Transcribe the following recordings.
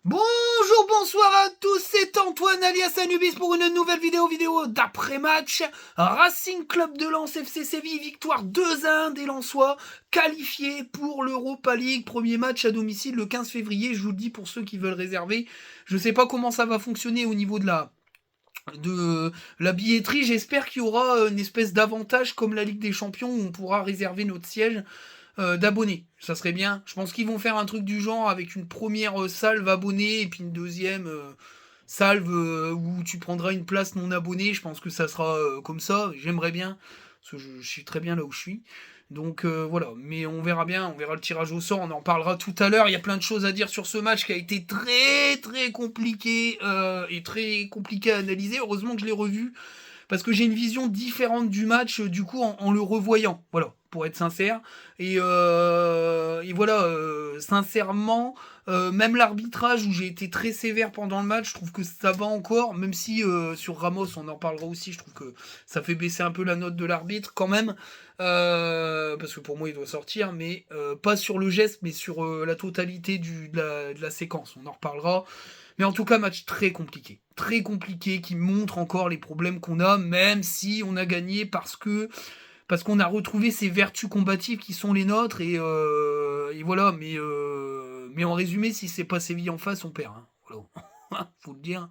Bonjour, bonsoir à tous, c'est Antoine alias Anubis pour une nouvelle vidéo d'après-match. Racing Club de Lens FC Séville, victoire 2-1 des Lensois, qualifiés pour l'Europa League. Premier match à domicile le 15 février, je vous le dis pour ceux qui veulent réserver. Je sais pas comment ça va fonctionner au niveau de la billetterie. J'espère qu'il y aura une espèce d'avantage comme la Ligue des Champions où on pourra réserver notre siège d'abonnés. Ça serait bien. Je pense qu'ils vont faire un truc du genre avec une première salve abonnée et puis une deuxième salve où tu prendras une place non abonnée. Je pense que ça sera comme ça. J'aimerais bien. Parce que je suis très bien là où je suis. Donc voilà, mais on verra bien, on verra le tirage au sort, on en parlera tout à l'heure. Il y a plein de choses à dire sur ce match qui a été très compliqué et très compliqué à analyser. Heureusement que je l'ai revu parce que j'ai une vision différente du match du coup en le revoyant. Voilà, pour être sincère. Et voilà, sincèrement, même l'arbitrage où j'ai été très sévère pendant le match, je trouve que ça va encore, même si sur Ramos, on en parlera aussi, je trouve que ça fait baisser un peu la note de l'arbitre quand même, parce que pour moi il doit sortir, mais pas sur le geste, mais sur la totalité de la séquence, on en reparlera. Mais en tout cas, match très compliqué, qui montre encore les problèmes qu'on a, même si on a gagné parce qu'on a retrouvé ces vertus combatives qui sont les nôtres et voilà. Mais en résumé, si c'est pas Séville en face, on perd. Hein. Voilà, faut le dire.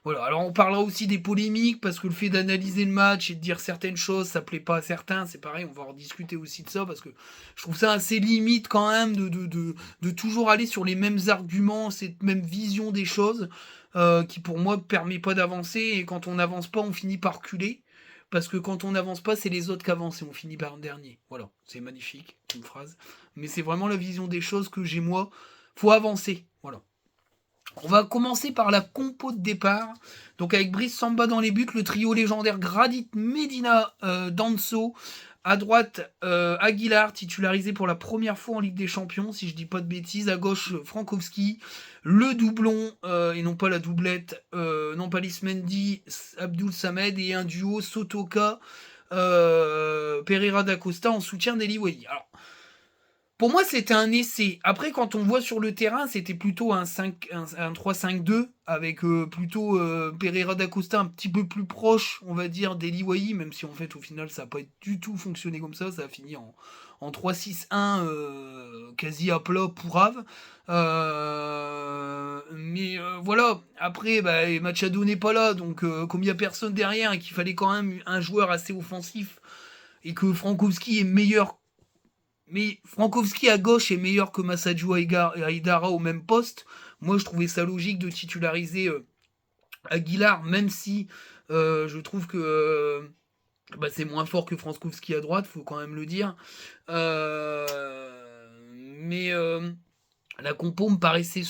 Voilà. Alors on parlera aussi des polémiques parce que le fait d'analyser le match et de dire certaines choses, ça plaît pas à certains. C'est pareil, on va en discuter aussi de ça parce que je trouve ça assez limite quand même de toujours aller sur les mêmes arguments, cette même vision des choses qui pour moi permet pas d'avancer et quand on n'avance pas, on finit par reculer. Parce que quand on n'avance pas, c'est les autres qui avancent et on finit par un dernier. Voilà, c'est magnifique comme phrase. Mais c'est vraiment la vision des choses que j'ai moi. Faut avancer. Voilà. On va commencer par la compo de départ. Donc avec Brice Samba dans les buts, le trio légendaire Gradit, Medina, Danso. À droite, Aguilar, titularisé pour la première fois en Ligue des Champions, si je dis pas de bêtises. À gauche, Frankowski. Le doublon, et non pas la doublette, non pas Lismendi, Abdul Samed. Et un duo Sotoka, Pereira da Costa en soutien d'Eli. Alors, pour moi, c'était un essai. Après, quand on voit sur le terrain, c'était plutôt un 3-5-2 avec plutôt Pereira da Costa un petit peu plus proche, on va dire, d'Eli, même si en fait, au final, ça n'a pas du tout fonctionné comme ça. Ça a fini en 3-6-1 quasi à plat pour Ave. Mais voilà, après, bah, Machado n'est pas là, donc comme il n'y a personne derrière et qu'il fallait quand même un joueur assez offensif et que Frankowski est meilleur mais Frankowski à gauche est meilleur que Massadio Aidara au même poste. Moi, je trouvais ça logique de titulariser Aguilar, même si je trouve que bah, c'est moins fort que Frankowski à droite, faut quand même le dire. Mais la compo me paraissait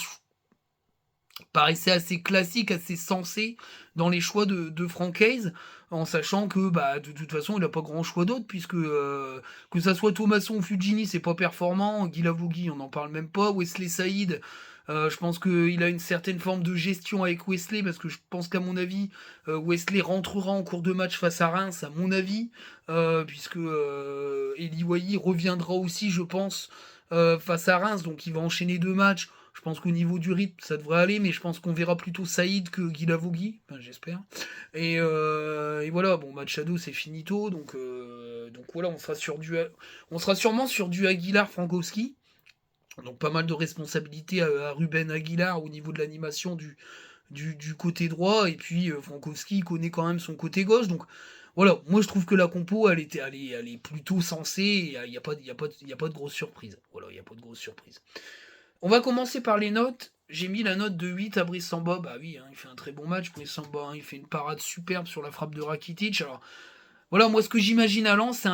assez classique, assez sensé dans les choix de Francaise, en sachant que bah, de toute façon il n'a pas grand choix d'autre, puisque que ça soit Thomasson ou Fugini, c'est pas performant, Guy Lavogui, on n'en parle même pas, Wesley Saïd, je pense qu'il a une certaine forme de gestion avec Wesley, parce que je pense qu'à mon avis, Wesley rentrera en cours de match face à Reims, à mon avis, puisque Eli Wahi reviendra aussi, je pense, face à Reims, donc il va enchaîner 2 matchs. Je pense qu'au niveau du rythme, ça devrait aller, mais je pense qu'on verra plutôt Saïd que Guy Lavogui, enfin, j'espère. Et voilà, bon, Machado c'est finito, donc voilà, on sera sûrement sur du Aguilar Frankowski. Donc pas mal de responsabilités à Ruben Aguilar au niveau de l'animation du côté droit, et puis Frankowski connaît quand même son côté gauche, donc voilà, moi je trouve que la compo elle est plutôt sensée, il n'y a, y a pas de grosse surprise. Voilà, il n'y a pas de grosse surprise. On va commencer par les notes. J'ai mis la note de 8 à Brice Samba. Bah oui, hein, il fait un très bon match. Brice Samba, hein, il fait une parade superbe sur la frappe de Rakitic. Alors voilà, moi ce que j'imagine à Lens, c'est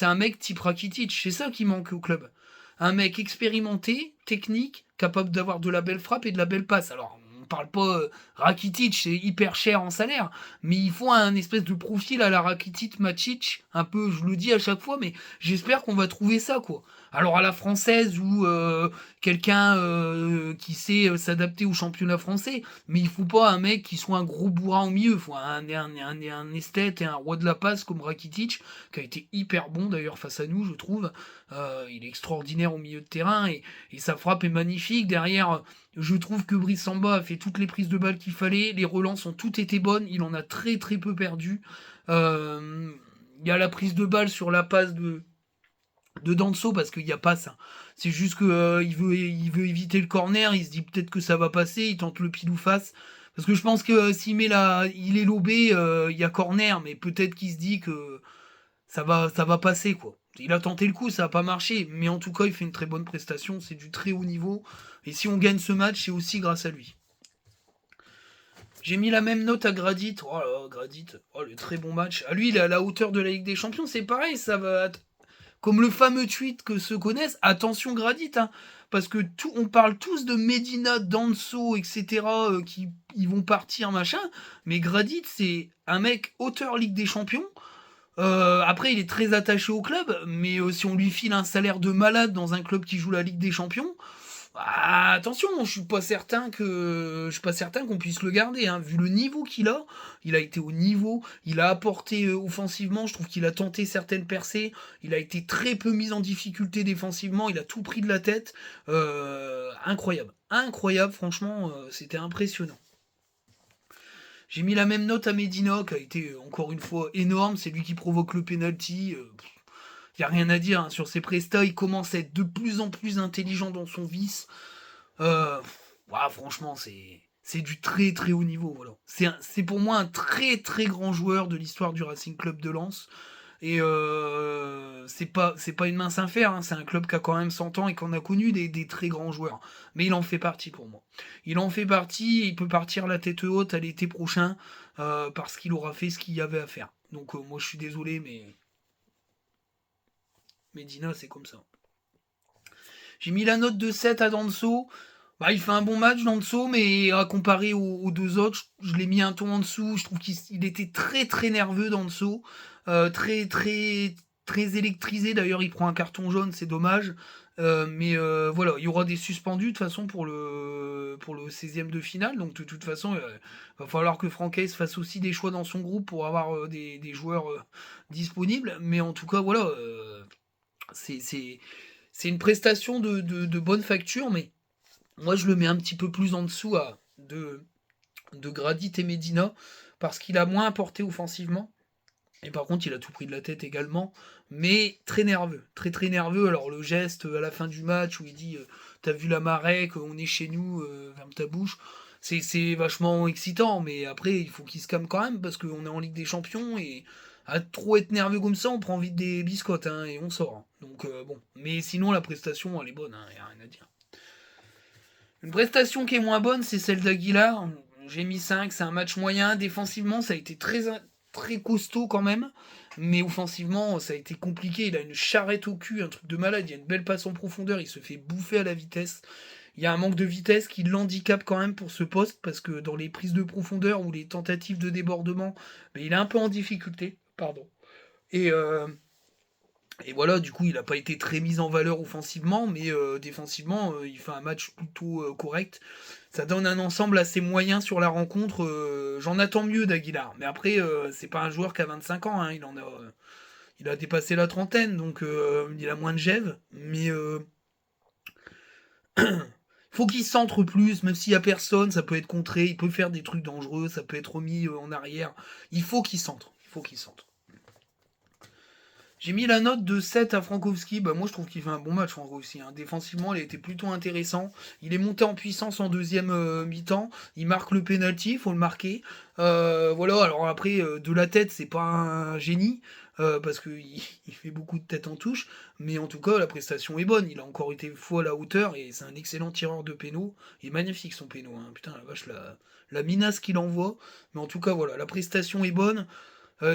un mec type Rakitic. C'est ça qui manque au club. Un mec expérimenté, technique, capable d'avoir de la belle frappe et de la belle passe. Alors on parle pas Rakitic, c'est hyper cher en salaire, mais il faut un espèce de profil à la Rakitic Matic, un peu, je le dis à chaque fois, mais j'espère qu'on va trouver ça quoi. Alors à la française ou quelqu'un qui sait s'adapter au championnat français, mais il faut pas un mec qui soit un gros bourrin au milieu, il faut un esthète et un roi de la passe comme Rakitic, qui a été hyper bon d'ailleurs face à nous, je trouve. Il est extraordinaire au milieu de terrain et sa frappe est magnifique. Derrière, je trouve que Brice Samba a fait toutes les prises de balles qu'il fallait. Les relances ont toutes été bonnes. Il en a très très peu perdu. Il y a la prise de balle sur la passe de Danso parce qu'il n'y a pas ça. C'est juste que il veut éviter le corner. Il se dit peut-être que ça va passer. Il tente le pile ou face. Parce que je pense que s'il met il est lobé, il y a corner, mais peut-être qu'il se dit que ça va passer quoi. Il a tenté le coup, ça n'a pas marché, mais en tout cas, il fait une très bonne prestation, c'est du très haut niveau, et si on gagne ce match, c'est aussi grâce à lui. J'ai mis la même note à Gradit. Oh là, Gradit, oh le très bon match. À lui, il est à la hauteur de la Ligue des Champions, c'est pareil, ça va. Comme le fameux tweet que se connaissent, attention Gradit, hein, parce que on parle tous de Medina, Danso, etc., qui ils vont partir, machin, mais Gradit, c'est un mec hauteur Ligue des Champions. Après, il est très attaché au club, mais si on lui file un salaire de malade dans un club qui joue la Ligue des Champions, bah, attention, je suis pas certain qu'on puisse le garder. Hein. Vu le niveau qu'il a, il a été au niveau, il a apporté offensivement. Je trouve qu'il a tenté certaines percées. Il a été très peu mis en difficulté défensivement. Il a tout pris de la tête. Incroyable, incroyable. Franchement, c'était impressionnant. J'ai mis la même note à Medina, qui a été encore une fois énorme. C'est lui qui provoque le penalty. Il n'y a rien à dire hein. Sur ses prestats. Il commence à être de plus en plus intelligent dans son vice. Franchement, c'est du très très haut niveau. Voilà. C'est pour moi un très très grand joueur de l'histoire du Racing Club de Lens. Et c'est pas une mince affaire, hein. C'est un club qui a quand même 100 ans et qu'on a connu des très grands joueurs. Mais il en fait partie pour moi. Il en fait partie, et il peut partir la tête haute à l'été prochain parce qu'il aura fait ce qu'il y avait à faire. Donc moi je suis désolé, mais Medina c'est comme ça. J'ai mis la note de 7 à Danso. Bah, il fait un bon match Danso, mais à comparer aux deux autres, je l'ai mis un ton en dessous. Je trouve qu'il était très très nerveux Danso. Très très très électrisé. D'ailleurs, il prend un carton jaune, c'est dommage. Mais voilà, il y aura des suspendus de toute façon pour le 16e de finale. Donc de toute façon, il va falloir que Francaise fasse aussi des choix dans son groupe pour avoir des joueurs disponibles. Mais en tout cas, voilà, c'est une prestation de bonne facture, mais moi je le mets un petit peu plus en dessous de Gradit et Medina, parce qu'il a moins apporté offensivement. Et par contre, il a tout pris de la tête également, mais très nerveux, très très nerveux. Alors le geste à la fin du match où il dit t'as vu la marée, qu'on est chez nous, ferme ta bouche, c'est vachement excitant, mais après il faut qu'il se calme quand même parce qu'on est en Ligue des Champions et à trop être nerveux comme ça, on prend vite des biscottes hein, et on sort. Hein. Donc bon, mais sinon la prestation elle est bonne, hein, y a rien à dire. Une prestation qui est moins bonne, c'est celle d'Aguilar. J'ai mis 5, c'est un match moyen. Défensivement, ça a été très costaud quand même. Mais offensivement, ça a été compliqué. Il a une charrette au cul, un truc de malade. Il y a une belle passe en profondeur. Il se fait bouffer à la vitesse. Il y a un manque de vitesse qui l'handicape quand même pour ce poste. Parce que dans les prises de profondeur ou les tentatives de débordement, il est un peu en difficulté. Pardon. Et, voilà, du coup, il n'a pas été très mis en valeur offensivement, mais défensivement, il fait un match plutôt correct. Ça donne un ensemble assez moyen sur la rencontre. J'en attends mieux d'Aguilar. Mais après, c'est pas un joueur qui a 25 ans. Hein, il a dépassé la trentaine, donc il a moins de gève. Mais faut qu'il centre plus, même s'il y a personne, ça peut être contré. Il peut faire des trucs dangereux, ça peut être remis en arrière. Il faut qu'il centre. Il faut qu'il centre. J'ai mis la note de 7 à Frankowski. Bah, moi, je trouve qu'il fait un bon match, Frankowski. Hein. Défensivement, il a été plutôt intéressant. Il est monté en puissance en deuxième mi-temps. Il marque le penalty, il faut le marquer. Voilà, alors après, de la tête, c'est pas un génie. Parce qu'il il fait beaucoup de tête en touche. Mais en tout cas, la prestation est bonne. Il a encore été fois à la hauteur. Et c'est un excellent tireur de pénaux. Il est magnifique, son pénaux. Hein. Putain, la vache, la minace qu'il envoie. Mais en tout cas, voilà, la prestation est bonne.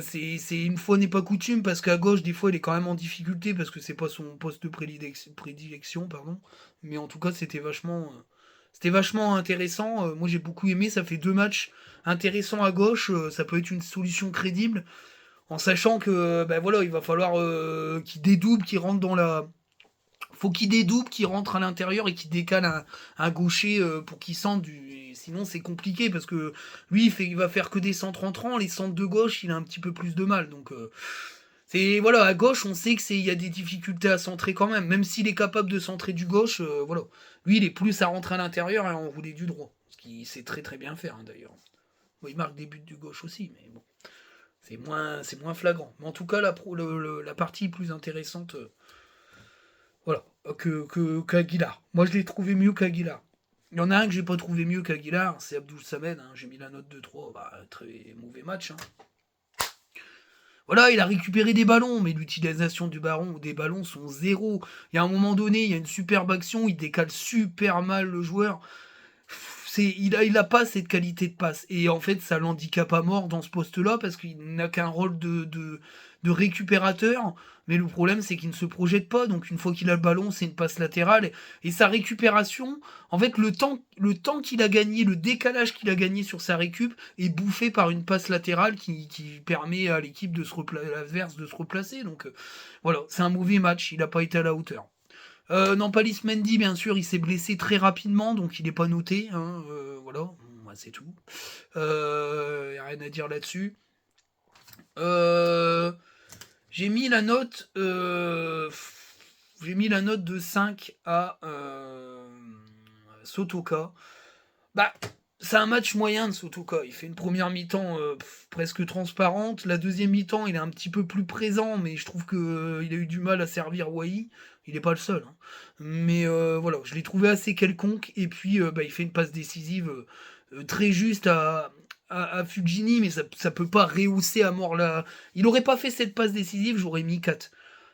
C'est une fois n'est pas coutume parce qu'à gauche des fois il est quand même en difficulté parce que c'est pas son poste de prédilection pardon. Mais en tout cas c'était vachement intéressant. Moi j'ai beaucoup aimé. Ça fait 2 matchs intéressants à gauche. Ça peut être une solution crédible en sachant que ben voilà il va falloir qu'il dédouble, qu'il rentre dans la faut qu'il dédouble, qu'il rentre à l'intérieur et qu'il décale un gaucher pour qu'il sente du. Sinon c'est compliqué parce que lui il va faire que des centres entrants, les centres de gauche il a un petit peu plus de mal donc C'est voilà, à gauche, on sait il y a des difficultés à centrer quand même s'il est capable de centrer du gauche, voilà. Lui, il est plus à rentrer à l'intérieur et à enrouler du droit, ce qu'il sait très très bien faire, hein, d'ailleurs. Bon, il marque des buts du gauche aussi, mais bon, c'est moins flagrant. Mais en tout cas, la partie plus intéressante, voilà, qu'Aguilar. Moi, je l'ai trouvé mieux qu'Aguilar. Il y en a un que j'ai pas trouvé mieux qu'Aguilar, c'est Abdul Samed, hein. J'ai mis la note de 3, bah, très mauvais match, hein. Voilà, il a récupéré des ballons, mais l'utilisation des ballons sont zéro. Il y a un moment donné, il y a une superbe action, il décale super mal le joueur. Il a pas cette qualité de passe. Et en fait, ça l'handicape à mort dans ce poste-là, parce qu'il n'a qu'un rôle de récupérateur. Mais le problème, c'est qu'il ne se projette pas. Donc, une fois qu'il a le ballon, c'est une passe latérale. Et sa récupération, en fait, le temps qu'il a gagné, le décalage qu'il a gagné sur sa récup, est bouffé par une passe latérale qui permet à l'équipe adverse de se replacer. Donc, voilà, c'est un mauvais match. Il n'a pas été à la hauteur. Nampalys Mendy, bien sûr, il s'est blessé très rapidement, donc il n'est pas noté. Hein, voilà, c'est tout. Y a rien à dire là-dessus. J'ai mis la note. J'ai mis la note de 5 à Sotoka. Bah, c'est un match moyen de Sotoka. Il fait une première mi-temps presque transparente. La deuxième mi-temps, il est un petit peu plus présent, mais je trouve qu'il a eu du mal à servir Wai. Il n'est pas le seul, hein. Mais voilà, je l'ai trouvé assez quelconque. Et puis, il fait une passe décisive très juste à Fugini, mais ça peut pas rehausser à mort là. Il aurait pas fait cette passe décisive, j'aurais mis 4.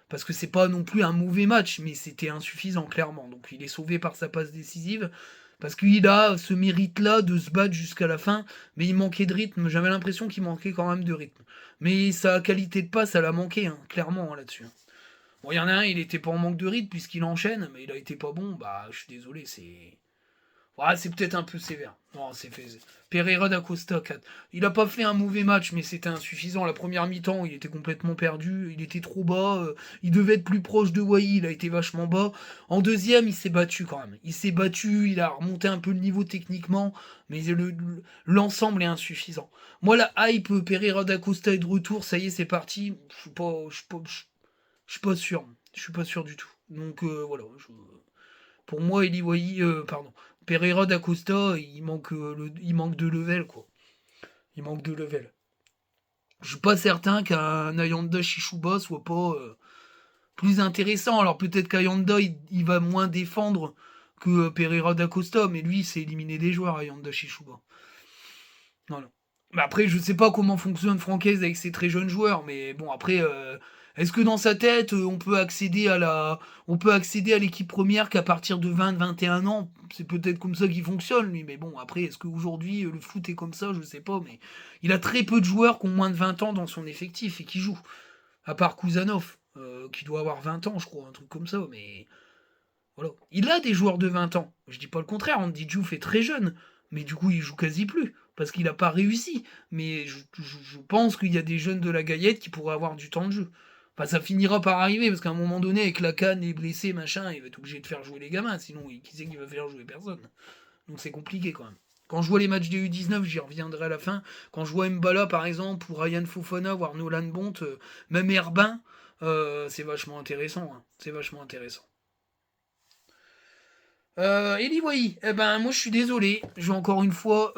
Parce que c'est pas non plus un mauvais match, mais c'était insuffisant, clairement. Donc il est sauvé par sa passe décisive. Parce qu'il a ce mérite-là de se battre jusqu'à la fin, mais il manquait de rythme. J'avais l'impression qu'il manquait quand même de rythme. Mais sa qualité de passe, elle a manqué, hein, clairement, hein, là-dessus. Bon, il y en a un, il était pas en manque de rythme puisqu'il enchaîne, mais il a été pas bon. Bah, je suis désolé, c'est. Ouais, c'est peut-être un peu sévère. Non, c'est fait. Pereira da Costa, 4. Il a pas fait un mauvais match, mais c'était insuffisant. La première mi-temps, il était complètement perdu. Il était trop bas. Il devait être plus proche de Wai. Il a été vachement bas. En deuxième, il s'est battu quand même. Il s'est battu. Il a remonté un peu le niveau techniquement. Mais l'ensemble est insuffisant. Moi, la hype Pereira da Costa est de retour. Ça y est, c'est parti. Je suis pas sûr. Je suis pas sûr du tout. Donc, voilà. Pour moi, Eli Wai, pardon. Pereira da Costa, il manque de level, quoi. Il manque de level. Je suis pas certain qu'un Ayanda Shishuba soit pas plus intéressant. Alors peut-être qu'Ayanda, il va moins défendre que Pereira da Costa, mais lui, c'est éliminer des joueurs, Ayanda Shishuba. Voilà. Mais après, je sais pas comment fonctionne Francaise avec ses très jeunes joueurs, mais bon, après, est-ce que dans sa tête, on peut accéder à l'équipe première qu'à partir de 20-21 ans? C'est peut-être comme ça qu'il fonctionne, lui, mais bon, après, est-ce qu'aujourd'hui, le foot est comme ça? Je sais pas, mais il a très peu de joueurs qui ont moins de 20 ans dans son effectif et qui jouent. À part Kuzanov, qui doit avoir 20 ans, je crois, un truc comme ça, mais voilà. Il a des joueurs de 20 ans. Je dis pas le contraire, Andy Diouf est très jeune, mais du coup il joue quasi plus, parce qu'il n'a pas réussi. Mais je pense qu'il y a des jeunes de la Gaillette qui pourraient avoir du temps de jeu. Enfin, ça finira par arriver, parce qu'à un moment donné, avec la canne, les blessés, machin, il va être obligé de faire jouer les gamins, sinon qui c'est qui va faire jouer personne. Donc c'est compliqué quand même. Quand je vois les matchs des U19, j'y reviendrai à la fin. Quand je vois Mbala par exemple, ou Ryan Fofana, voire Nolan Bont, même Herbin, c'est vachement intéressant, hein. C'est vachement intéressant. Eli Wai, eh ben moi je suis désolé, je vais encore une fois,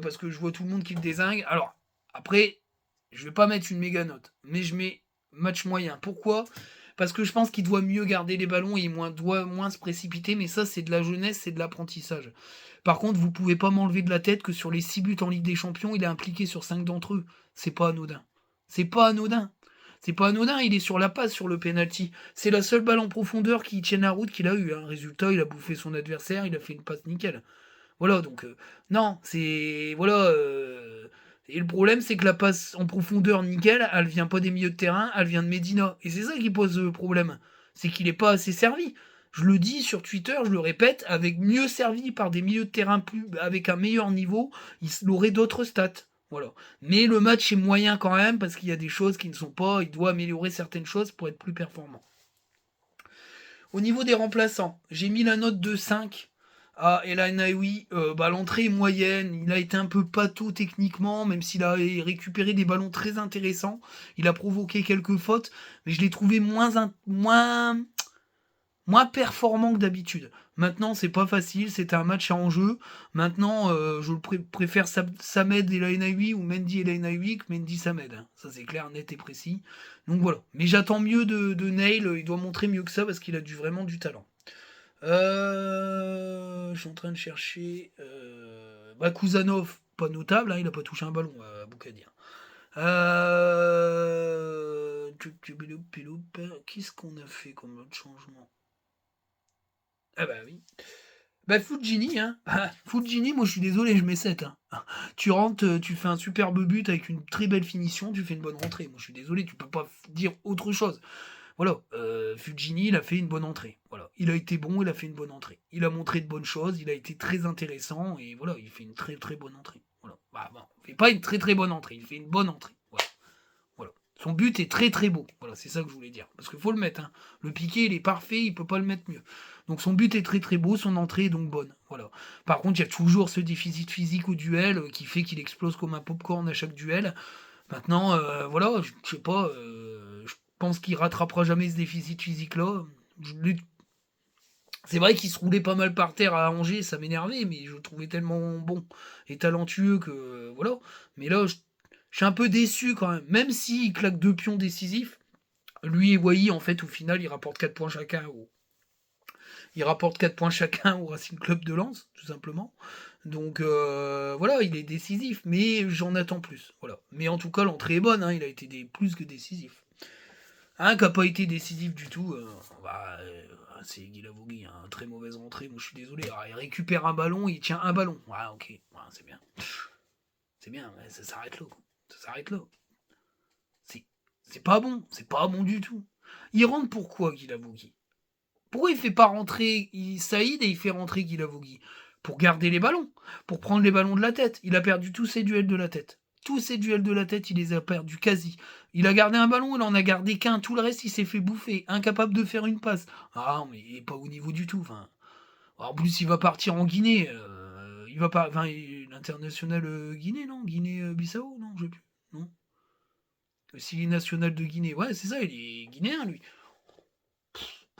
parce que je vois tout le monde qui le dézingue. Alors, après, je vais pas mettre une méga note, mais je mets match moyen. Pourquoi? Parce que je pense qu'il doit mieux garder les ballons et doit moins se précipiter, mais ça c'est de la jeunesse, c'est de l'apprentissage. Par contre, vous pouvez pas m'enlever de la tête que sur les 6 buts en Ligue des Champions, il est impliqué sur 5 d'entre eux. C'est pas anodin. C'est pas anodin. C'est pas anodin, il est sur la passe sur le penalty. C'est la seule balle en profondeur qui tienne la route qu'il a eu, hein. Résultat, il a bouffé son adversaire, il a fait une passe nickel. Voilà, donc non, c'est voilà. Et le problème, c'est que la passe en profondeur nickel, elle vient pas des milieux de terrain, elle vient de Medina. Et c'est ça qui pose le problème, c'est qu'il est pas assez servi. Je le dis sur Twitter, je le répète, avec mieux servi par des milieux de terrain avec un meilleur niveau, il aurait d'autres stats. Voilà. Mais le match est moyen quand même parce qu'il y a des choses qui ne sont pas. Il doit améliorer certaines choses pour être plus performant. Au niveau des remplaçants, j'ai mis la note de 5 Ah, El Ainaoui, l'entrée est moyenne. Il a été un peu pâteau techniquement, même s'il a récupéré des ballons très intéressants. Il a provoqué quelques fautes, mais je l'ai trouvé moins performant que d'habitude. Maintenant, c'est pas facile, c'était un match à enjeu. Maintenant, je préfère Samed El Ainaoui ou Mendy El Ainaoui que Mendy Samed, hein. Ça, c'est clair, net et précis. Donc voilà. Mais j'attends mieux de Nail. Il doit montrer mieux que ça parce qu'il a vraiment du talent. Je suis en train de chercher. Kuzanov, pas notable, hein, il a pas touché un ballon, à Boucadir. Qu'est-ce qu'on a fait comme autre changement? Ah bah oui. Fujini, hein. Fujini, moi je suis désolé, je mets 7, hein. Tu rentres, tu fais un superbe but avec une très belle finition, tu fais une bonne rentrée. Moi je suis désolé, tu peux pas dire autre chose. Voilà, Fujini, il a fait une bonne entrée. Voilà, il a été bon, il a fait une bonne entrée. Il a montré de bonnes choses, il a été très intéressant et voilà, il fait une très très bonne entrée. Voilà. Il fait pas une très très bonne entrée, il fait une bonne entrée. Voilà. Voilà. Son but est très très beau. Voilà, c'est ça que je voulais dire. Parce qu'il faut le mettre, hein. Le piqué, il est parfait, il peut pas le mettre mieux. Donc son but est très très beau, son entrée est donc bonne. Voilà. Par contre, il y a toujours ce déficit physique au duel qui fait qu'il explose comme un popcorn à chaque duel. Maintenant, voilà, je sais pas, je pense qu'il rattrapera jamais ce déficit physique-là. C'est vrai qu'il se roulait pas mal par terre à Angers, ça m'énervait, mais je le trouvais tellement bon et talentueux que voilà. Mais là, je suis un peu déçu quand même. Même s'il claque 2 pions décisifs, lui et Wai, en fait, au final, ils rapportent 4 points chacun au Racing Club de Lens, tout simplement. Donc voilà, il est décisif, mais j'en attends plus. Voilà. Mais en tout cas, l'entrée est bonne, hein, il a été plus que décisif. Un qui n'a pas été décisif du tout, c'est Guy Lavogui, hein, très mauvaise rentrée, moi je suis désolé. Alors, il récupère un ballon, il tient un ballon. Ouais, ok, ouais, c'est bien. C'est bien, ouais, ça s'arrête là. Ça s'arrête là. C'est, c'est pas bon, c'est pas bon du tout. Il rentre pourquoi, Guy Lavogui? Pourquoi il fait pas rentrer Saïd et il fait rentrer Guy Lavogui? Pour garder les ballons, pour prendre les ballons de la tête. Il a perdu tous ses duels de la tête. Tous ses duels de la tête, il les a perdus quasi. Il a gardé un ballon, il en a gardé qu'un. Tout le reste, il s'est fait bouffer. Incapable de faire une passe. Ah, mais il est pas au niveau du tout. Enfin, en plus, il va partir en Guinée. Il va pas. Enfin, l'international Guinée, non Guinée-Bissau, non, je sais plus. Non. S'il est national de Guinée. Ouais, c'est ça, il est guinéen, lui.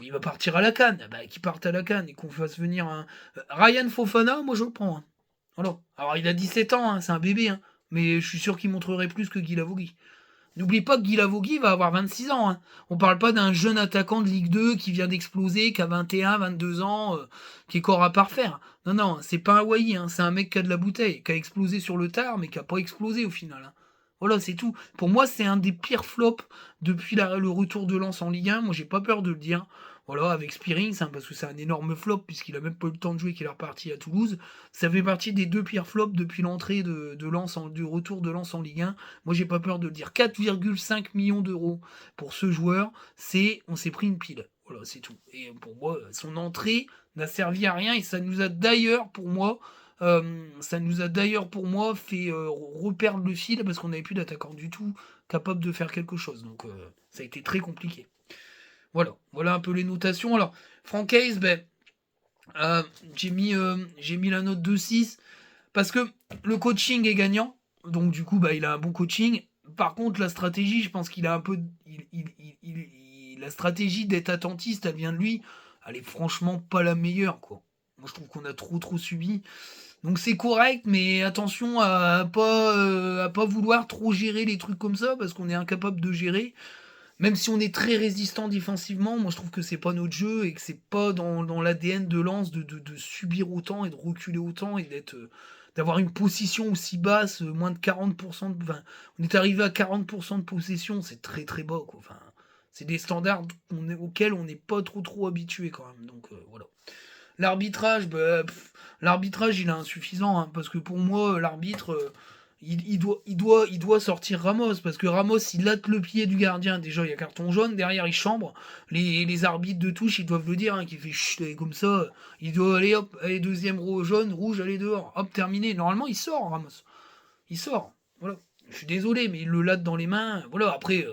Il va partir à la CAN. Qu'il parte à la CAN et qu'on fasse venir un. Ryan Fofana, moi je le prends, hein. Voilà. Alors il a 17 ans, hein, c'est un bébé, hein. Mais je suis sûr qu'il montrerait plus que Guy Lavogui. N'oublie pas que Guy Lavogui va avoir 26 ans, hein. On parle pas d'un jeune attaquant de Ligue 2 qui vient d'exploser, qui a 21, 22 ans, qui est corps à parfaire. Non, non, c'est pas un Wai, hein. C'est un mec qui a de la bouteille, qui a explosé sur le tard, mais qui a pas explosé au final, hein. Voilà, c'est tout. Pour moi, c'est un des pires flops depuis le retour de Lens en Ligue 1. Moi, j'ai pas peur de le dire. Voilà, avec Spearings, hein, parce que c'est un énorme flop, puisqu'il a même pas eu le temps de jouer, qu'il est reparti à Toulouse. Ça fait partie des 2 pires flops depuis l'entrée du retour de Lens en Ligue 1. Moi, j'ai pas peur de le dire. 4,5 millions d'euros pour ce joueur, on s'est pris une pile. Voilà, c'est tout. Et pour moi, son entrée n'a servi à rien, et ça nous a d'ailleurs pour moi fait reperdre le fil parce qu'on n'avait plus d'attaquant du tout capable de faire quelque chose. Donc ça a été très compliqué. Voilà un peu les notations. Alors, Franck Hayes, euh, j'ai mis la note de 6 parce que le coaching est gagnant. Donc du coup, il a un bon coaching. Par contre, la stratégie, je pense qu'il a un peu... la stratégie d'être attentiste, elle vient de lui. Elle est franchement pas la meilleure, quoi. Moi, je trouve qu'on a trop subi. Donc c'est correct, mais attention à pas vouloir trop gérer les trucs comme ça, parce qu'on est incapable de gérer. Même si on est très résistant défensivement, moi je trouve que c'est pas notre jeu et que c'est pas dans l'ADN de Lens de subir autant et de reculer autant et d'avoir une position aussi basse, moins de 40%. Enfin, on est arrivé à 40% de possession, c'est très très bas, quoi. Enfin, c'est des standards auxquels on n'est pas trop habitué quand même. Donc voilà. L'arbitrage, l'arbitrage, il est insuffisant, hein, parce que pour moi, l'arbitre, il doit sortir Ramos, parce que Ramos, il latte le pied du gardien, déjà, il y a carton jaune, derrière, il chambre. Les arbitres de touche, ils doivent le dire, hein, qui fait chut, et comme ça, il doit aller, hop, allez, deuxième jaune, rouge, allez dehors, hop, terminé. Normalement, il sort, Ramos. Il sort, voilà. Je suis désolé, mais il le latte dans les mains. Voilà, après,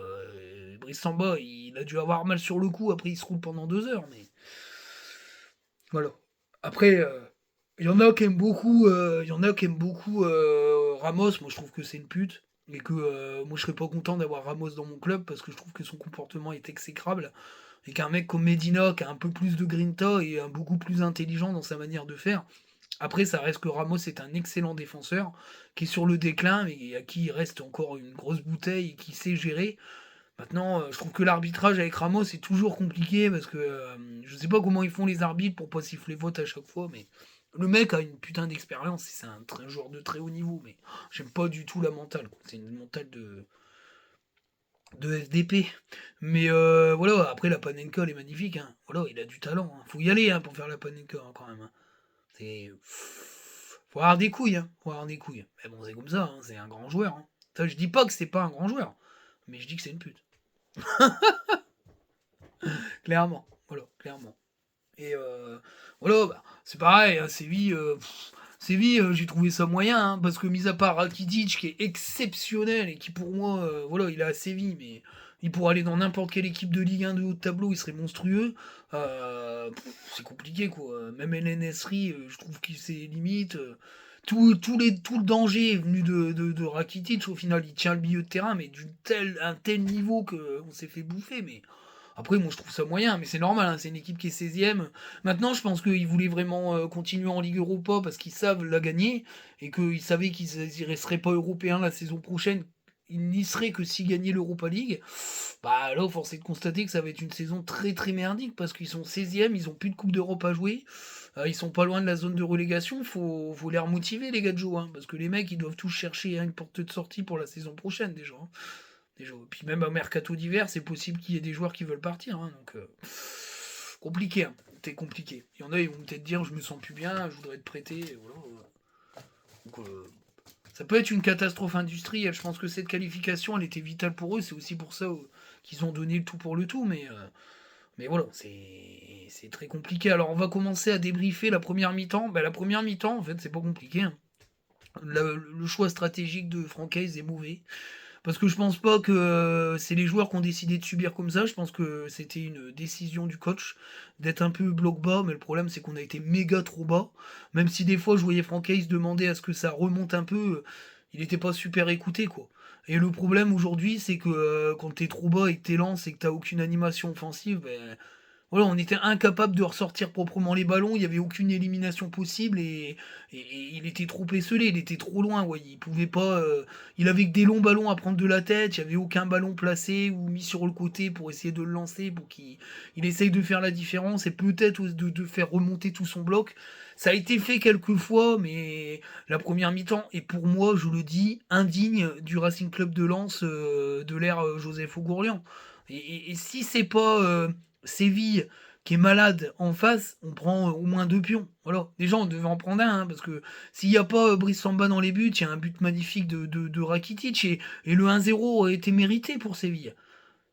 Brice Samba, il a dû avoir mal sur le coup, après, il se roule pendant 2 heures, mais... Voilà. Après, Il y en a qui aiment beaucoup, Ramos. Moi, je trouve que c'est une pute. Et que moi, je serais pas content d'avoir Ramos dans mon club parce que je trouve que son comportement est exécrable. Et qu'un mec comme Medina, qui a un peu plus de grinta et beaucoup plus intelligent dans sa manière de faire. Après, ça reste que Ramos est un excellent défenseur qui est sur le déclin, mais à qui il reste encore une grosse bouteille et qui sait gérer. Maintenant, je trouve que l'arbitrage avec Ramos est toujours compliqué parce que je sais pas comment ils font les arbitres pour pas siffler faute à chaque fois, mais le mec a une putain d'expérience et c'est un joueur de très haut niveau, mais j'aime pas du tout la mentale, quoi. C'est une mentale de FDP. Mais voilà, après la Panenka elle est magnifique, hein. Voilà, il a du talent, hein. Faut y aller hein, pour faire la Panenka hein, quand même, hein. C'est. Faut avoir des couilles, hein. Faut avoir des couilles. Mais bon, c'est comme ça, hein. C'est un grand joueur, hein. Ça, je dis pas que c'est pas un grand joueur, mais je dis que c'est une pute. Clairement, voilà, clairement. Et voilà, bah, c'est pareil, hein, Séville, Séville, j'ai trouvé ça moyen, hein, parce que mis à part Rakitic qui est exceptionnel et qui pour moi, voilà, il est à Séville, mais il pourrait aller dans n'importe quelle équipe de Ligue 1 de haut de tableau, il serait monstrueux. C'est compliqué quoi. Même El Nesri, je trouve qu'il c'est limite. Tout le danger est venu de Rakitic. Au final, il tient le milieu de terrain, mais un tel niveau qu'on s'est fait bouffer. Mais après, moi, je trouve ça moyen, mais c'est normal, hein, c'est une équipe qui est 16e. Maintenant, je pense qu'ils voulaient vraiment continuer en Ligue Europa parce qu'ils savent la gagner et qu'ils savaient qu'ils ne resteraient pas européens la saison prochaine. Ils n'y seraient que s'ils gagnaient l'Europa League. Bah là, force est de constater que ça va être une saison très très merdique parce qu'ils sont 16e, ils ont plus de Coupe d'Europe à jouer. Ils sont pas loin de la zone de relégation. Faut les remotiver, les gars de Joe, hein, parce que les mecs, ils doivent tous chercher une porte de sortie pour la saison prochaine déjà, hein. Déjà. Puis même à mercato d'hiver, c'est possible qu'il y ait des joueurs qui veulent partir. Hein, donc compliqué, hein. C'est compliqué. Il y en a, ils vont peut-être dire je me sens plus bien, je voudrais te prêter. Et voilà. Donc ça peut être une catastrophe industrielle. Je pense que cette qualification, elle était vitale pour eux. C'est aussi pour ça qu'ils ont donné le tout pour le tout. Mais voilà, c'est très compliqué. Alors on va commencer à débriefer la première mi-temps. La première mi-temps, en fait, c'est pas compliqué, hein. Le choix stratégique de Francaise est mauvais. Parce que je pense pas que c'est les joueurs qui ont décidé de subir comme ça. Je pense que c'était une décision du coach d'être un peu bloc bas. Mais le problème, c'est qu'on a été méga trop bas. Même si des fois, je voyais Franck Hayes demander à ce que ça remonte un peu, il n'était pas super écouté, quoi. Et le problème aujourd'hui, c'est que quand t'es trop bas et que t'es lent et que t'as aucune animation offensive, ben, voilà, on était incapable de ressortir proprement les ballons, il n'y avait aucune élimination possible et il était trop esselé, il était trop loin, ouais, il pouvait pas, il avait que des longs ballons à prendre de la tête, il n'y avait aucun ballon placé ou mis sur le côté pour essayer de le lancer, pour qu'il essaye de faire la différence et peut-être de faire remonter tout son bloc. Ça a été fait quelques fois, mais la première mi-temps est pour moi, je le dis, indigne du Racing Club de Lens de l'ère Joseph Ogourlian. Et si c'est pas Séville qui est malade en face, on prend au moins 2 pions. Voilà. Déjà, on devait en prendre un, hein, parce que s'il n'y a pas Brice Samba dans les buts, il y a un but magnifique de Rakitic et le 1-0 a été mérité pour Séville.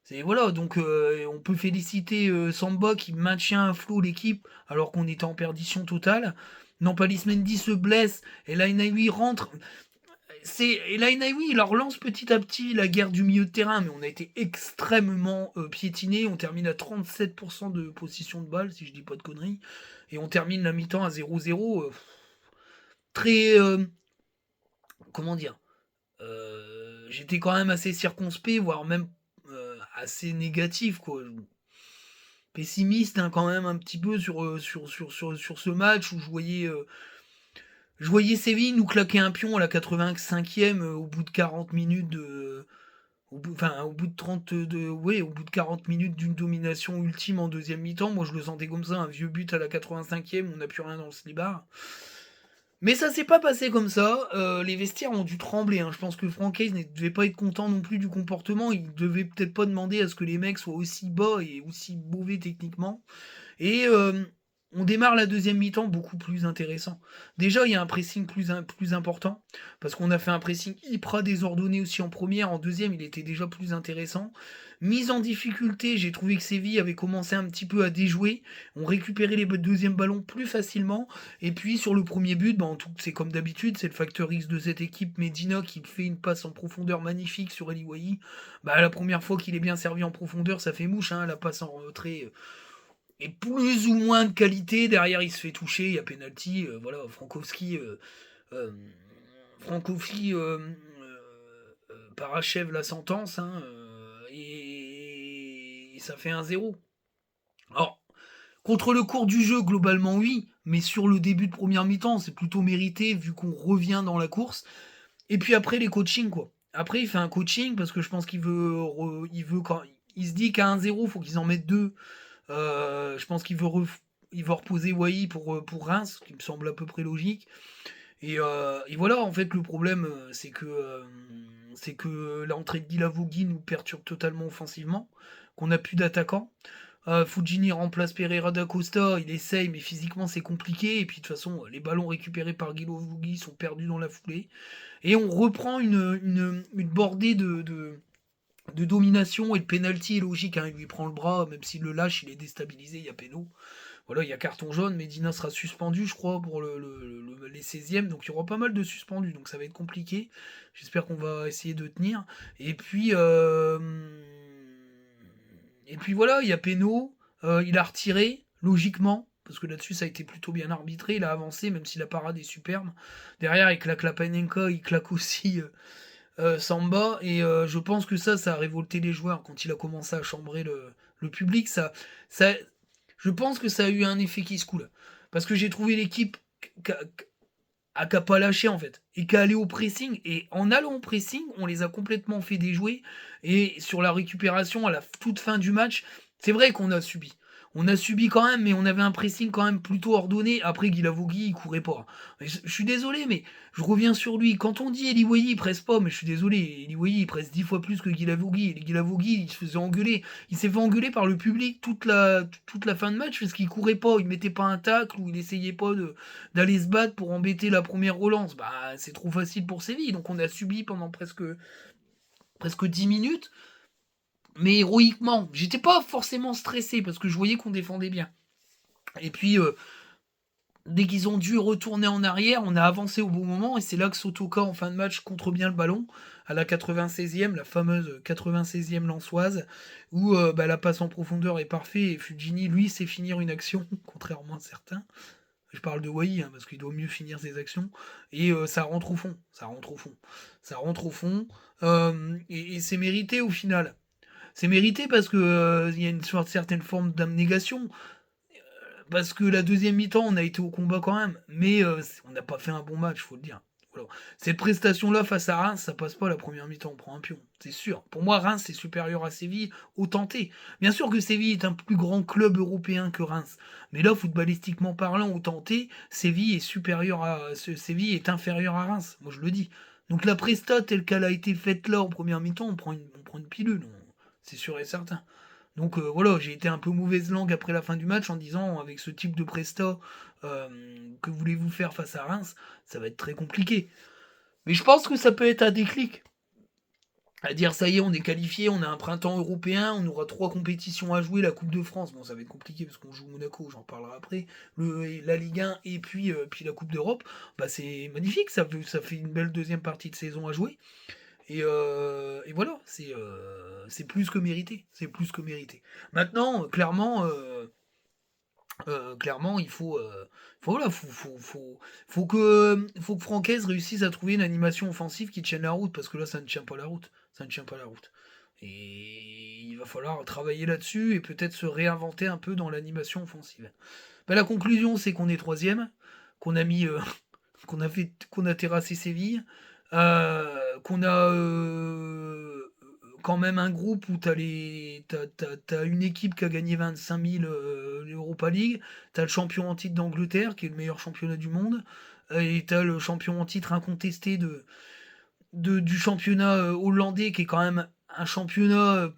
C'est voilà, donc on peut féliciter Samba qui maintient à flot l'équipe alors qu'on était en perdition totale. Nampalis Mendy se blesse et Lainaoui rentre. Et Lainaoui, il relance petit à petit la guerre du milieu de terrain, mais on a été extrêmement piétiné. On termine à 37% de possession de balle, si je dis pas de conneries. Et on termine la mi-temps à 0-0. Très. Comment dire J'étais quand même assez circonspect, voire même assez négatif, quoi. Pessimiste hein, quand même un petit peu sur ce match où je voyais Séville nous claquer un pion à la 85e au bout de 40 minutes au bout de 40 minutes d'une domination ultime en deuxième mi-temps. Moi, je le sentais comme ça, un vieux but à la 85e, on n'a plus rien dans le slibard. Mais ça s'est pas passé comme ça. Les vestiaires ont dû trembler, hein. Je pense que Franck Hayes ne devait pas être content non plus du comportement. Il devait peut-être pas demander à ce que les mecs soient aussi bas et aussi mauvais techniquement. Et on démarre la deuxième mi-temps beaucoup plus intéressant. Déjà, il y a un pressing plus important, parce qu'on a fait un pressing hyper désordonné aussi en première. En deuxième, il était déjà plus intéressant. Mise en difficulté, j'ai trouvé que Séville avait commencé un petit peu à déjouer. On récupérait les deuxièmes ballons plus facilement. Et puis sur le premier but, c'est comme d'habitude, c'est le facteur X de cette équipe, Medina, qui fait une passe en profondeur magnifique sur Ali Wahi. La première fois qu'il est bien servi en profondeur, ça fait mouche, hein, la passe en retrait. est plus ou moins de qualité. Derrière, il se fait toucher, il y a penalty. Voilà, Frankowski parachève la sentence, hein, et ça fait 1-0. Alors, contre le cours du jeu, globalement, oui, mais sur le début de première mi-temps, c'est plutôt mérité vu qu'on revient dans la course. Et puis après, les coachings, quoi. Après, il fait un coaching parce que je pense qu'il veut, quand il se dit qu'à 1-0, il faut qu'ils en mettent deux. Je pense qu'il veut, il va reposer Wai pour Reims, ce qui me semble à peu près logique. Et voilà, en fait, le problème, c'est que l'entrée de Guilavogui nous perturbe totalement offensivement, qu'on n'a plus d'attaquants. Fujini remplace Pereira da Costa, il essaye, mais physiquement c'est compliqué. Et puis de toute façon, les ballons récupérés par Guilavogui sont perdus dans la foulée. Et on reprend une bordée de domination et de pénalty est logique. Hein. Il lui prend le bras, même s'il le lâche, il est déstabilisé, il y a péno. Voilà, il y a carton jaune, Medina sera suspendu, je crois, pour les 16e, donc il y aura pas mal de suspendus, donc ça va être compliqué. J'espère qu'on va essayer de tenir. Et puis voilà, il y a péno, il a retiré, logiquement, parce que là-dessus ça a été plutôt bien arbitré, il a avancé, même si la parade est superbe. Derrière, il claque la Panenka, il claque aussi Samba, et je pense que ça a révolté les joueurs quand il a commencé à chambrer le public. Ça, je pense que ça a eu un effet qui se coule. Parce que j'ai trouvé l'équipe qui a pas lâché en fait. Et qui a allé au pressing. Et en allant au pressing, on les a complètement fait déjouer. Et sur la récupération, à la toute fin du match, c'est vrai qu'on a subi. On a subi quand même, mais on avait un pressing quand même plutôt ordonné. Après, Guilavogui, il courait pas. Je suis désolé, mais je reviens sur lui. Quand on dit Eli Wahi, il presse pas, mais je suis désolé. Eli Wahi, il presse 10 fois plus que Guilavogui. Et Guilavogui, il se faisait engueuler. Il s'est fait engueuler par le public toute la fin de match parce qu'il courait pas. Il mettait pas un tacle ou il essayait pas d'aller se battre pour embêter la première relance. Bah, c'est trop facile pour Séville. Donc on a subi pendant presque 10 minutes. Mais héroïquement, j'étais pas forcément stressé parce que je voyais qu'on défendait bien. Et puis, dès qu'ils ont dû retourner en arrière, on a avancé au bon moment et c'est là que Sotoka en fin de match contre bien le ballon à la 96e, la fameuse 96e lançoise, où la passe en profondeur est parfaite et Fujini, lui, sait finir une action, contrairement à certains. Je parle de Wai, hein, parce qu'il doit mieux finir ses actions, et ça rentre au fond, et c'est mérité au final. C'est mérité parce que il y a une certaine forme d'abnégation. Parce que la deuxième mi-temps, on a été au combat quand même, mais on n'a pas fait un bon match, faut le dire. Voilà. Cette prestation-là face à Reims, ça passe pas la première mi-temps, on prend un pion, c'est sûr. Pour moi, Reims c'est supérieur à Séville, au tenté. Bien sûr que Séville est un plus grand club européen que Reims, mais là, footballistiquement parlant, au tenté, Séville est inférieur à Reims, moi je le dis. Donc la presta telle qu'elle a été faite là en première mi-temps, on prend une pilule, c'est sûr et certain. Donc voilà, j'ai été un peu mauvaise langue après la fin du match en disant avec ce type de presta, que voulez-vous faire face à Reims, ça va être très compliqué. Mais je pense que ça peut être un déclic. À dire ça y est, on est qualifié, on a un printemps européen, on aura 3 compétitions à jouer, la Coupe de France, bon ça va être compliqué parce qu'on joue Monaco, j'en parlerai après, la Ligue 1 et puis la Coupe d'Europe, bah c'est magnifique, ça fait une belle deuxième partie de saison à jouer. Et voilà, c'est plus que mérité. C'est plus que mérité. Maintenant, clairement, voilà, faut que Francaise réussisse à trouver une animation offensive qui tienne la route, parce que là, ça ne tient pas la route. Ça ne tient pas la route. Et il va falloir travailler là-dessus et peut-être se réinventer un peu dans l'animation offensive. La conclusion, c'est qu'on est troisième, qu'on a mis, qu'on a terrassé Séville, qu'on a quand même un groupe où t'as une équipe qui a gagné 25 000 l'Europa League, t'as le champion en titre d'Angleterre, qui est le meilleur championnat du monde, et t'as le champion en titre incontesté du championnat hollandais, qui est quand même un championnat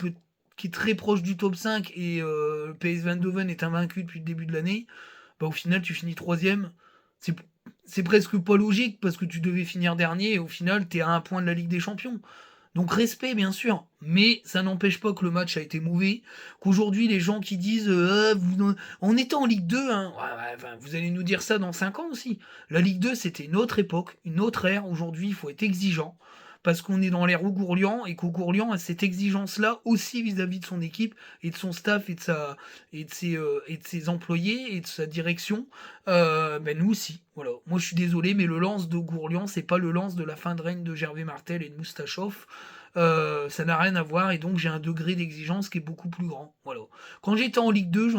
qui est très proche du top 5, et le PSV Eindhoven est invaincu depuis le début de l'année. Au final, tu finis troisième. C'est presque pas logique parce que tu devais finir dernier et au final, t'es à un point de la Ligue des Champions. Donc respect, bien sûr, mais ça n'empêche pas que le match a été mauvais, qu'aujourd'hui, les gens qui disent on était en Ligue 2, hein, vous allez nous dire ça dans 5 ans aussi. La Ligue 2, c'était une autre époque, une autre ère. Aujourd'hui, il faut être exigeant parce qu'on est dans l'ère Ougourlian et qu'Ougourlian a cette exigence-là aussi vis-à-vis de son équipe et de son staff et de ses employés et de sa direction. Ben nous aussi. Voilà. Moi, je suis désolé, mais le lance d'Ougourlian, c'est pas le lance de la fin de règne de Gervais Martel et de Moustachov. Ça n'a rien à voir et donc j'ai un degré d'exigence qui est beaucoup plus grand. Voilà. Quand j'étais en Ligue 2,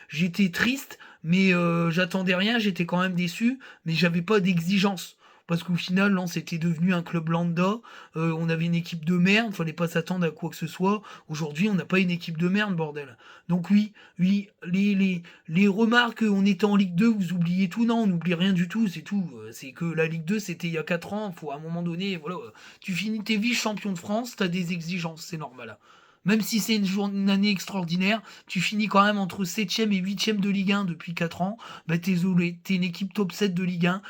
j'étais triste, mais j'attendais rien, j'étais quand même déçu, mais j'avais pas d'exigence. Parce qu'au final, Lens était devenu un club lambda, on avait une équipe de merde, fallait pas s'attendre à quoi que ce soit. Aujourd'hui, on n'a pas une équipe de merde, bordel. Donc oui, les remarques, on était en Ligue 2, vous oubliez tout, non, on n'oublie rien du tout, c'est tout. C'est que la Ligue 2, c'était il y a 4 ans, faut à un moment donné, voilà, tu finis tes vice-champion de France, t'as des exigences, c'est normal. Même si c'est une année extraordinaire, tu finis quand même entre 7ème et 8ème de Ligue 1 depuis 4 ans, bah désolé, t'es une équipe top 7 de Ligue 1.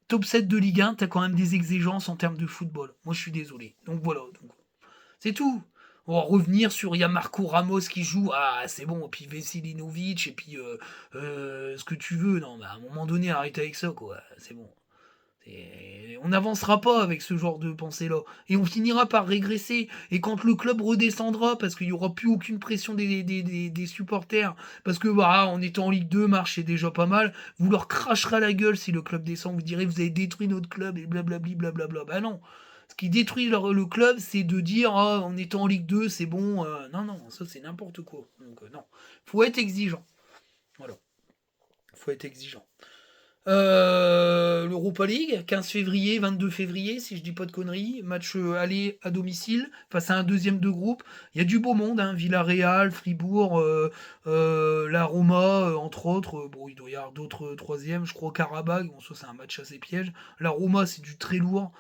Top 7 de Ligue 1, t'as quand même des exigences en termes de football. Moi, je suis désolé. Donc voilà, c'est tout. On va revenir sur Marco Ramos qui joue. Ah, c'est bon. Et puis Veselinovic, et puis ce que tu veux. Non, mais à un moment donné, arrête avec ça, quoi. C'est bon. On n'avancera pas avec ce genre de pensée-là. Et on finira par régresser. Et quand le club redescendra, parce qu'il n'y aura plus aucune pression des supporters, parce que bah, on est en Ligue 2, marche c'est déjà pas mal, vous leur cracherez à la gueule si le club descend, vous direz vous avez détruit notre club et blablabli blablabla. Bah non. Ce qui détruit le club, c'est de dire ah, on est en Ligue 2, c'est bon. Non, non, ça c'est n'importe quoi. Donc non. Faut être exigeant. Voilà. Faut être exigeant. L'Europa League, 15 février, 22 février, si je dis pas de conneries. Match aller à domicile face à un deuxième de groupe. Il y a du beau monde, hein, Villarreal, Fribourg, la Roma, entre autres. Bon, il doit y avoir d'autres troisièmes, je crois Karabakh. Bon, ça c'est un match assez piège. La Roma, c'est du très lourd.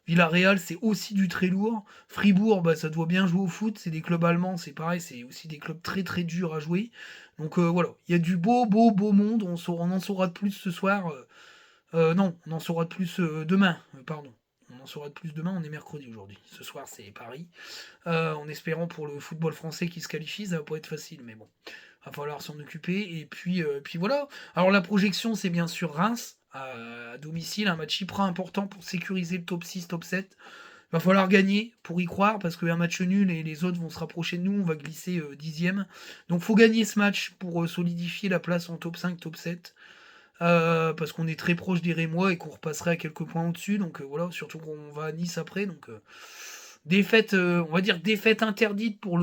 Villarreal, c'est aussi du très lourd. Fribourg, bah, ça doit bien jouer au foot. C'est des clubs allemands, c'est pareil, c'est aussi des clubs très très durs à jouer. Donc voilà, il y a du beau monde. On en saura de plus ce soir. Non, on en saura de plus demain. Pardon. On en saura de plus demain. On est mercredi aujourd'hui. Ce soir, c'est Paris. En espérant pour le football français qui se qualifie, ça va pas être facile, mais bon, va falloir s'en occuper. Et puis voilà. Alors la projection, c'est bien sûr Reims à domicile, un match hyper important pour sécuriser le top 6, top 7. Va falloir gagner pour y croire parce qu'un match nul et les autres vont se rapprocher de nous, on va glisser 10e. Donc faut gagner ce match pour solidifier la place en top 5, top 7. Parce qu'on est très proche des Rémois et qu'on repasserait à quelques points au-dessus. Donc voilà, surtout qu'on va à Nice après. Donc défaite, on va dire défaite interdite pour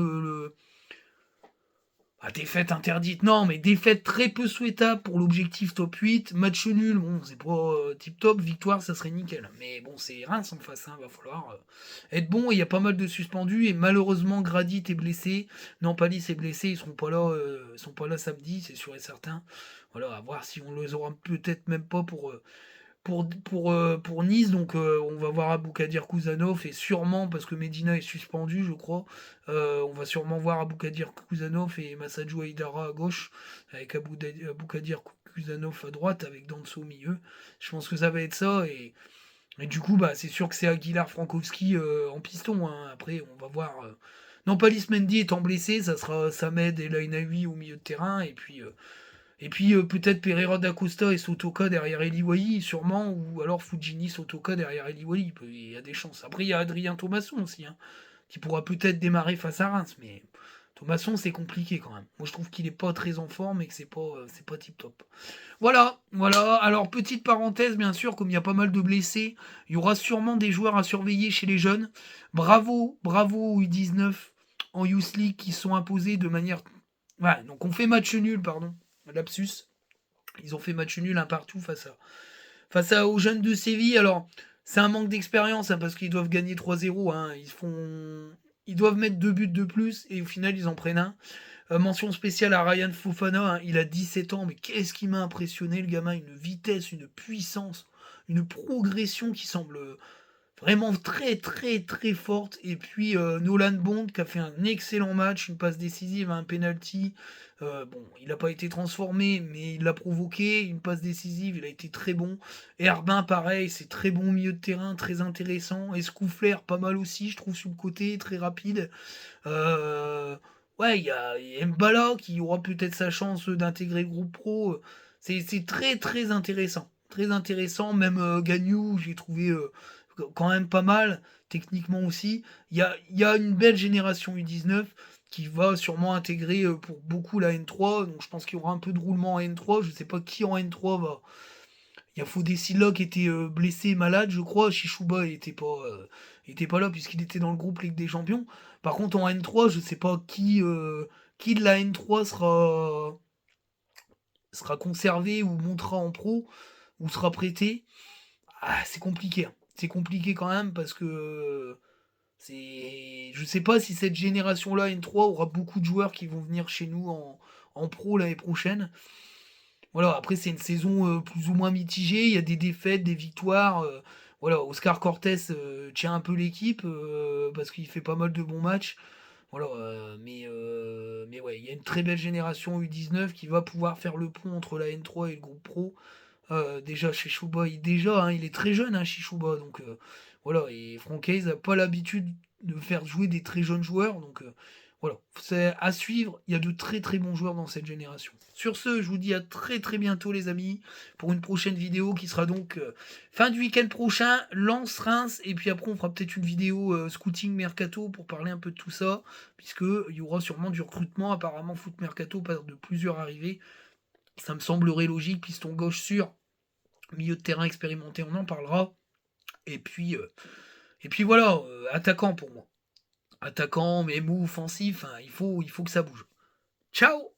Ah, défaite interdite, non, mais défaite très peu souhaitable pour l'objectif top 8. Match nul, bon, c'est pas tip top. Victoire, ça serait nickel. Mais bon, c'est Reims en face, hein, va falloir être bon. Il y a pas mal de suspendus et malheureusement, Gradit est blessé. Non, Palis est blessé, ils sont pas là samedi, c'est sûr et certain. Voilà, à voir si on les aura peut-être même pas pour Nice, donc on va voir Aboukadir Kouzanov et sûrement, parce que Medina est suspendu, je crois, on va sûrement voir Aboukadir Kouzanov et Massadjou Aïdara à gauche, avec Aboukadir Kouzanov à droite, avec Danso au milieu. Je pense que ça va être ça, et du coup, bah, c'est sûr que c'est Aguilar Frankowski en piston. Hein. Après, on va voir. Non, Palis Mendy étant blessé, ça sera Samed et Lainaoui au milieu de terrain, et puis peut-être Pereira d'Acosta et Sotoka derrière Eliwai, sûrement, ou alors Fujini, Sotoka derrière Eliwai, il y a des chances. Après, il y a Adrien Thomasson aussi, hein, qui pourra peut-être démarrer face à Reims, mais Thomasson, c'est compliqué quand même. Moi, je trouve qu'il est pas très en forme et que c'est pas tip top. Voilà, voilà. Alors, petite parenthèse, bien sûr, comme il y a pas mal de blessés, il y aura sûrement des joueurs à surveiller chez les jeunes. Bravo, bravo aux U19 en Youth League qui sont imposés de manière... Ouais, donc on fait match nul, pardon. Lapsus. Ils ont fait match nul un partout aux jeunes de Séville. Alors, c'est un manque d'expérience hein, parce qu'ils doivent gagner 3-0. Hein. Ils doivent mettre 2 buts de plus et au final, ils en prennent un. Mention spéciale à Ryan Fofana. Hein. Il a 17 ans, mais qu'est-ce qui m'a impressionné, le gamin. Une vitesse, une puissance, une progression qui semble vraiment très très très forte. Et puis Nolan Bond qui a fait un excellent match, une passe décisive, un penalty. Bon, il n'a pas été transformé, mais il l'a provoqué. Une passe décisive, il a été très bon. Herbin, pareil, c'est très bon au milieu de terrain, très intéressant. Escoufler, pas mal aussi, je trouve, sur le côté, très rapide. Ouais, il y a Mbala qui aura peut-être sa chance d'intégrer le groupe pro. C'est très très intéressant. Très intéressant. Même Gagnou, j'ai trouvé quand même pas mal, techniquement aussi. Il y a une belle génération U19 qui va sûrement intégrer pour beaucoup la N3, donc je pense qu'il y aura un peu de roulement en N3. Je sais pas qui en N3 va. Il y a Fodesila qui était blessé, malade, je crois. Shishuba était pas là puisqu'il était dans le groupe Ligue des Champions. Par contre, en N3, je sais pas qui de la N3 sera conservé ou montera en pro ou sera prêté. Ah, c'est compliqué, hein. C'est compliqué quand même parce que je sais pas si cette génération-là, N3, aura beaucoup de joueurs qui vont venir chez nous en pro l'année prochaine. Voilà, après c'est une saison plus ou moins mitigée, il y a des défaites, des victoires. Voilà, Oscar Cortés tient un peu l'équipe parce qu'il fait pas mal de bons matchs. Voilà, mais ouais, il y a une très belle génération U19 qui va pouvoir faire le pont entre la N3 et le groupe pro. Déjà chez Chouba, il est très jeune, hein, chez Chouba, donc voilà, et Francaise n'a pas l'habitude de faire jouer des très jeunes joueurs, donc voilà, c'est à suivre. Il y a de très très bons joueurs dans cette génération. Sur ce, je vous dis à très très bientôt les amis pour une prochaine vidéo qui sera donc fin du week-end prochain, Lens-Reims, et puis après on fera peut-être une vidéo scouting mercato pour parler un peu de tout ça, puisque il y aura sûrement du recrutement. Apparemment, Foot Mercato parle de plusieurs arrivées. Ça me semblerait logique, piston gauche sûr, milieu de terrain expérimenté, on en parlera. Et puis, voilà, attaquant pour moi. Attaquant, mais mou, offensif, hein, il faut que ça bouge. Ciao!